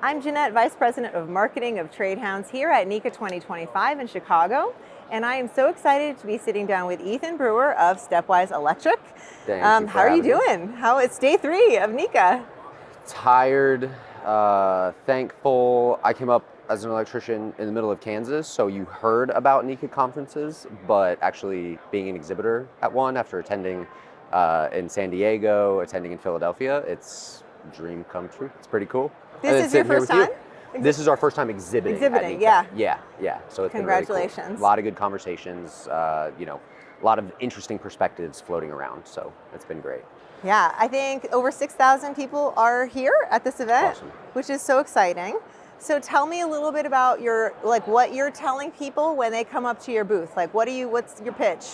I'm Jeanette, Vice President of Marketing of Trade Hounds here at NECA 2025 in Chicago. And I am so excited to be sitting down with Ethan Brewer of Stepwise Electric. Thank you for how are you having me. doing? How it's day 3 of NECA? Tired, thankful. I came up as an electrician in the middle of Kansas, so you heard about NECA conferences, but actually being an exhibitor at one after attending in San Diego, attending in Philadelphia, it's a dream come true. It's pretty cool. This is your first time? This is our first time exhibiting. Exhibiting, at NECA. Yeah. So it's Congratulations. been really cool. A lot of good conversations, a lot of interesting perspectives floating around, so it's been great. Yeah, I think over 6,000 people are here at this event, Awesome. Which is so exciting. So tell me a little bit about what you're telling people when they come up to your booth. What's your pitch?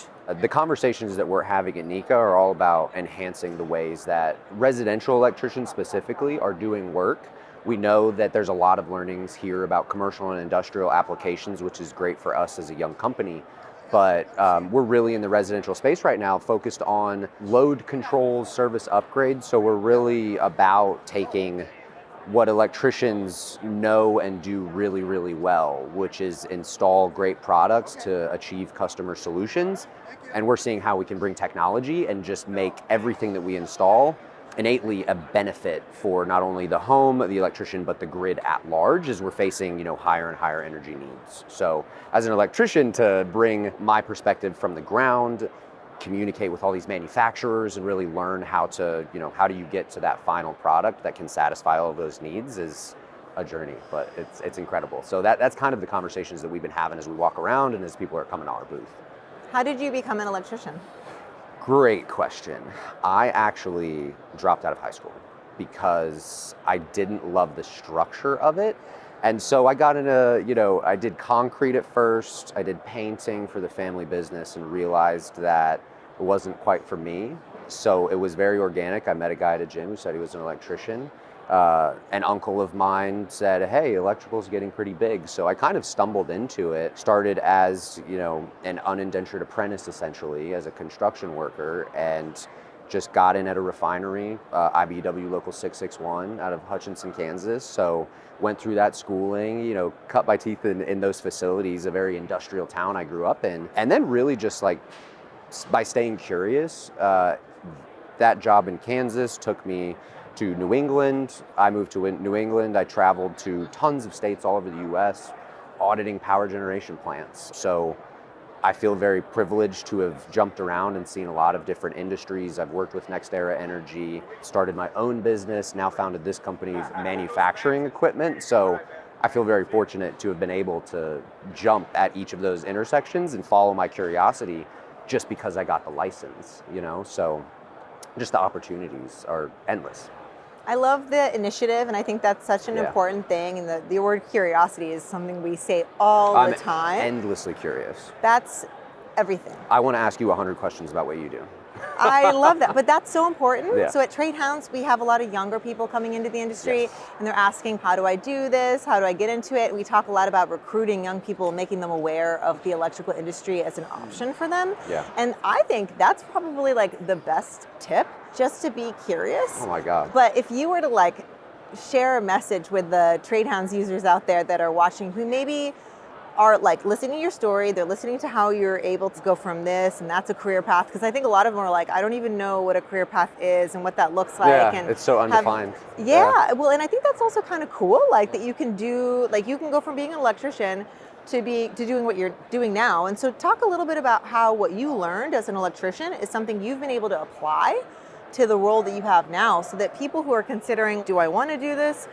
The conversations that we're having at NECA are all about enhancing the ways that residential electricians specifically are doing work. We know that there's a lot of learnings here about commercial and industrial applications, which is great for us as a young company. But we're really in the residential space right now, focused on load control service upgrades. So we're really about taking what electricians know and do really, really well, which is install great products to achieve customer solutions. And we're seeing how we can bring technology and just make everything that we install innately a benefit for not only the home, the electrician, but the grid at large, as we're facing, higher and higher energy needs. So as an electrician, to bring my perspective from the ground, communicate with all these manufacturers and really learn how to, how do you get to that final product that can satisfy all of those needs is a journey, but it's incredible. So that's kind of the conversations that we've been having as we walk around and as people are coming to our booth. How did you become an electrician? Great question. I actually dropped out of high school because I didn't love the structure of it. And so I got into, I did concrete at first, I did painting for the family business and realized that it wasn't quite for me. So it was very organic. I met a guy at a gym who said he was an electrician. An uncle of mine said, hey, electrical's getting pretty big. So I kind of stumbled into it, started as, an unindentured apprentice essentially as a construction worker, and just got in at a refinery, IBEW Local 661 out of Hutchinson, Kansas. So went through that schooling, cut my teeth in those facilities, a very industrial town I grew up in. And then really just by staying curious, that job in Kansas took me to New England. I moved to New England. I traveled to tons of states all over the US, auditing power generation plants. So I feel very privileged to have jumped around and seen a lot of different industries. I've worked with NextEra Energy, started my own business, now founded this company manufacturing equipment. So I feel very fortunate to have been able to jump at each of those intersections and follow my curiosity just because I got the license, so just the opportunities are endless. I love the initiative, and I think that's such an important thing. And the word curiosity is something we say all the time. I'm endlessly curious. That's everything. I want to ask you 100 questions about what you do. I love that, but that's so important. Yeah. So at Trade Hounds, we have a lot of younger people coming into the industry, Yes. and they're asking, how do I do this? How do I get into it? We talk a lot about recruiting young people, making them aware of the electrical industry as an option for them. Yeah. And I think that's probably the best tip, just to be curious. Oh my God. But if you were to share a message with the Trade Hounds users out there that are watching, who maybe are listening to your story, they're listening to how you're able to go from this and that's a career path, because I think a lot of them are I don't even know what a career path is and what that looks like. Yeah, and it's so undefined. Well, and I think that's also kind of cool, that you can do, you can go from being an electrician to doing what you're doing now. And so talk a little bit about how what you learned as an electrician is something you've been able to apply to the role that you have now, so that people who are considering, do I want to do this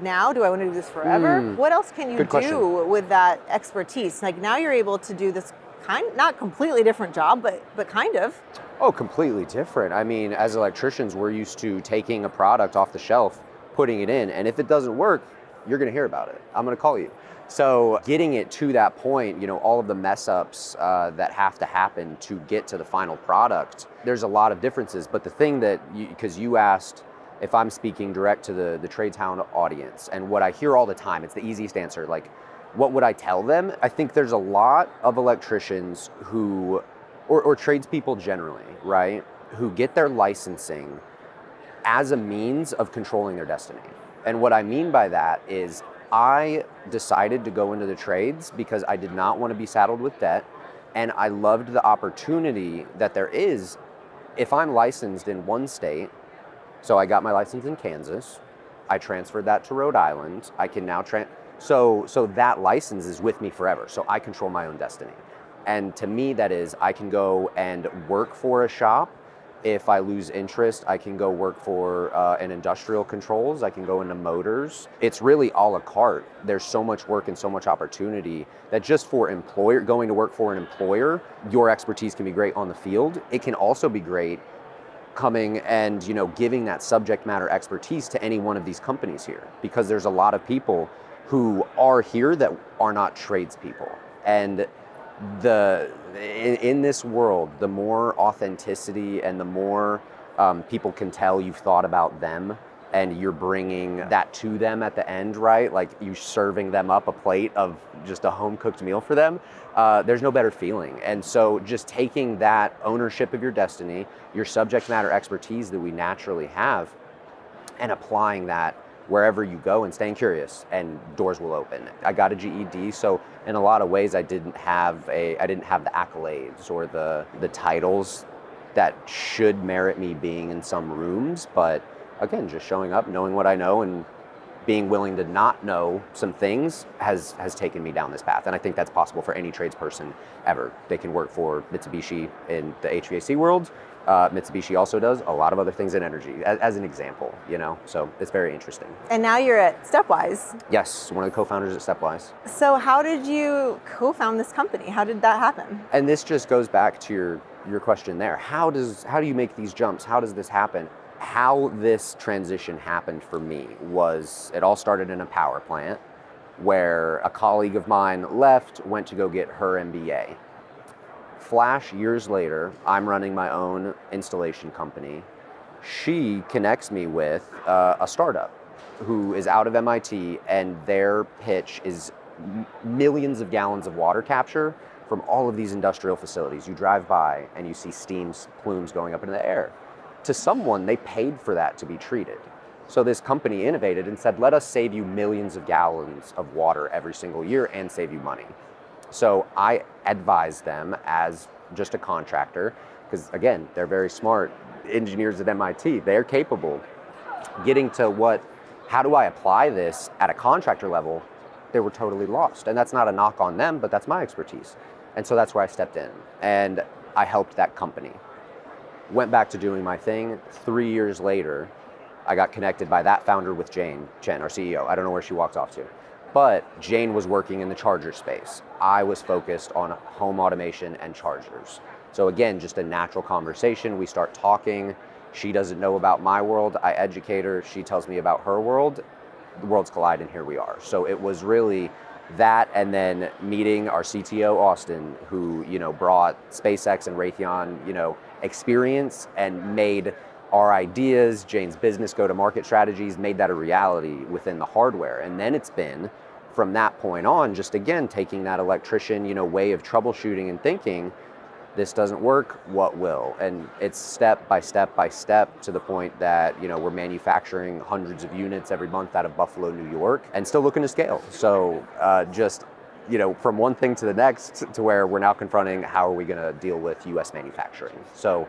now? Do I want to do this forever? What else can you do with that expertise? Now you're able to do this not completely different job, but kind of. Oh, completely different. I mean, as electricians, we're used to taking a product off the shelf, putting it in, and if it doesn't work, you're going to hear about it. I'm going to call you. So getting it to that point, all of the mess ups that have to happen to get to the final product, there's a lot of differences. But the thing that, because you asked if I'm speaking direct to the Trades Hound audience, and what I hear all the time, it's the easiest answer, what would I tell them? I think there's a lot of electricians who, or tradespeople generally, right, who get their licensing as a means of controlling their destiny. And what I mean by that is I decided to go into the trades because I did not want to be saddled with debt. And I loved the opportunity that there is if I'm licensed in one state. So I got my license in Kansas. I transferred that to Rhode Island. I can now so that license is with me forever. So I control my own destiny. And to me, that is, I can go and work for a shop. If I lose interest, I can go work for an industrial controls. I can go into motors. It's really a la carte. There's so much work and so much opportunity that just for going to work for an employer, your expertise can be great on the field. It can also be great coming and giving that subject matter expertise to any one of these companies here, because there's a lot of people who are here that are not tradespeople. And in this world, the more authenticity and the more people can tell you've thought about them and you're bringing that to them at the end, right? Like you serving them up a plate of just a home cooked meal for them. There's no better feeling. And so just taking that ownership of your destiny, your subject matter expertise that we naturally have, and applying that wherever you go and staying curious, and doors will open. I got a GED, so in a lot of ways I didn't have the accolades or the titles that should merit me being in some rooms, but again, just showing up, knowing what I know, and being willing to not know some things has taken me down this path. And I think that's possible for any tradesperson ever. They can work for Mitsubishi in the HVAC world. Mitsubishi also does a lot of other things in energy, as an example, so it's very interesting. And now you're at Stepwise. Yes, one of the co-founders at Stepwise. So how did you co-found this company? How did that happen? And this just goes back to your question there. How do you make these jumps? How does this happen? How this transition happened for me was, it all started in a power plant where a colleague of mine left, went to go get her MBA. Flash, years later, I'm running my own installation company. She connects me with a startup who is out of MIT, and their pitch is millions of gallons of water capture from all of these industrial facilities. You drive by and you see steam plumes going up into the air. To someone, they paid for that to be treated. So this company innovated and said, let us save you millions of gallons of water every single year and save you money. So I advised them as just a contractor, because again, they're very smart engineers at MIT. They're capable. Getting to how do I apply this at a contractor level? They were totally lost. And that's not a knock on them, but that's my expertise. And so that's where I stepped in and I helped that company. Went back to doing my thing. 3 years later, I got connected by that founder with Jane Chen, our CEO. I don't know where she walked off to. But Jane was working in the charger space. I was focused on home automation and chargers. So again, just a natural conversation. We start talking. She doesn't know about my world. I educate her. She tells me about her world. The worlds collide, and here we are. So it was really that, and then meeting our CTO, Austin, who brought SpaceX and Raytheon experience and made our ideas, Jane's business go-to-market strategies, made that a reality within the hardware. And then it's been, from that point on, just again, taking that electrician, way of troubleshooting and thinking, this doesn't work, what will? And it's step by step by step to the point that, we're manufacturing hundreds of units every month out of Buffalo, New York, and still looking to scale. So from one thing to the next, to where we're now confronting how are we gonna deal with US manufacturing. So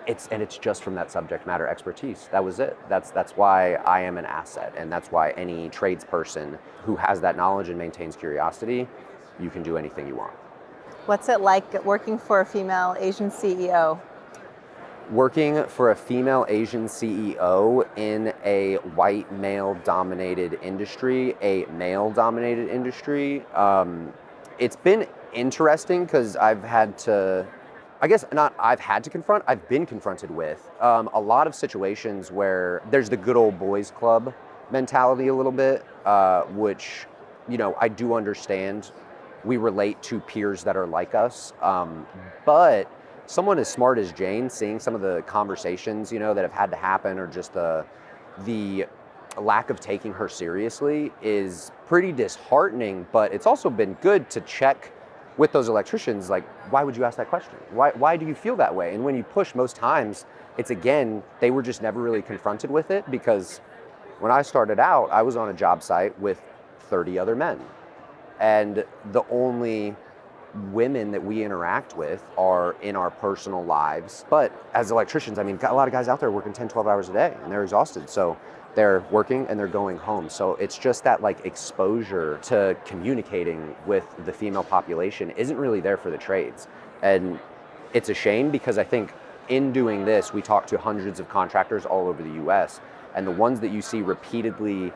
it's just from that subject matter expertise. That was it. That's why I am an asset, and that's why any tradesperson who has that knowledge and maintains curiosity, you can do anything you want. What's it like working for a female Asian CEO? Working for a female Asian CEO in a white male-dominated industry, it's been interesting because I've been confronted with a lot of situations where there's the good old boys club mentality a little bit, which, I do understand. We relate to peers that are like us, but someone as smart as Jane, seeing some of the conversations, that have had to happen, or just the lack of taking her seriously, is pretty disheartening. But it's also been good to check with those electricians, like, why would you ask that question? Why do you feel that way? And when you push, most times, it's again, they were just never really confronted with it, because When I started out, I was on a job site with 30 other men. And the only women that we interact with are in our personal lives. But as electricians, I mean, got a lot of guys out there working 10, 12 hours a day and they're exhausted. So they're working and they're going home. So it's just that like exposure to communicating with the female population isn't really there for the trades. And it's a shame because I think in doing this, we talk to hundreds of contractors all over the US, and the ones that you see repeatedly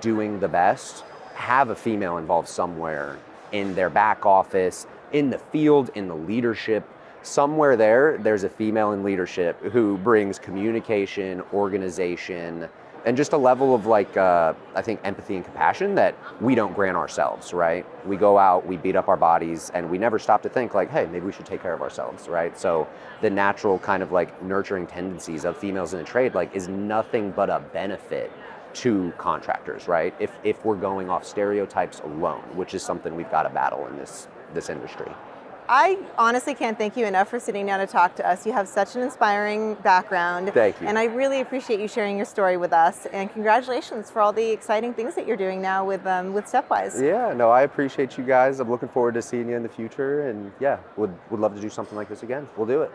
doing the best have a female involved somewhere in their back office, in the field, in the leadership. Somewhere there's a female in leadership who brings communication, organization, and just a level of like, I think, empathy and compassion that we don't grant ourselves, right? We go out, we beat up our bodies, and we never stop to think like, hey, maybe we should take care of ourselves, right? So the natural kind of like nurturing tendencies of females in the trade like is nothing but a benefit to contractors, right? If we're going off stereotypes alone, which is something we've got to battle in this industry. I honestly can't thank you enough for sitting down to talk to us. You have such an inspiring background. Thank you. And I really appreciate you sharing your story with us. And congratulations for all the exciting things that you're doing now with Stepwise. Yeah, no, I appreciate you guys. I'm looking forward to seeing you in the future, and yeah, would love to do something like this again. We'll do it.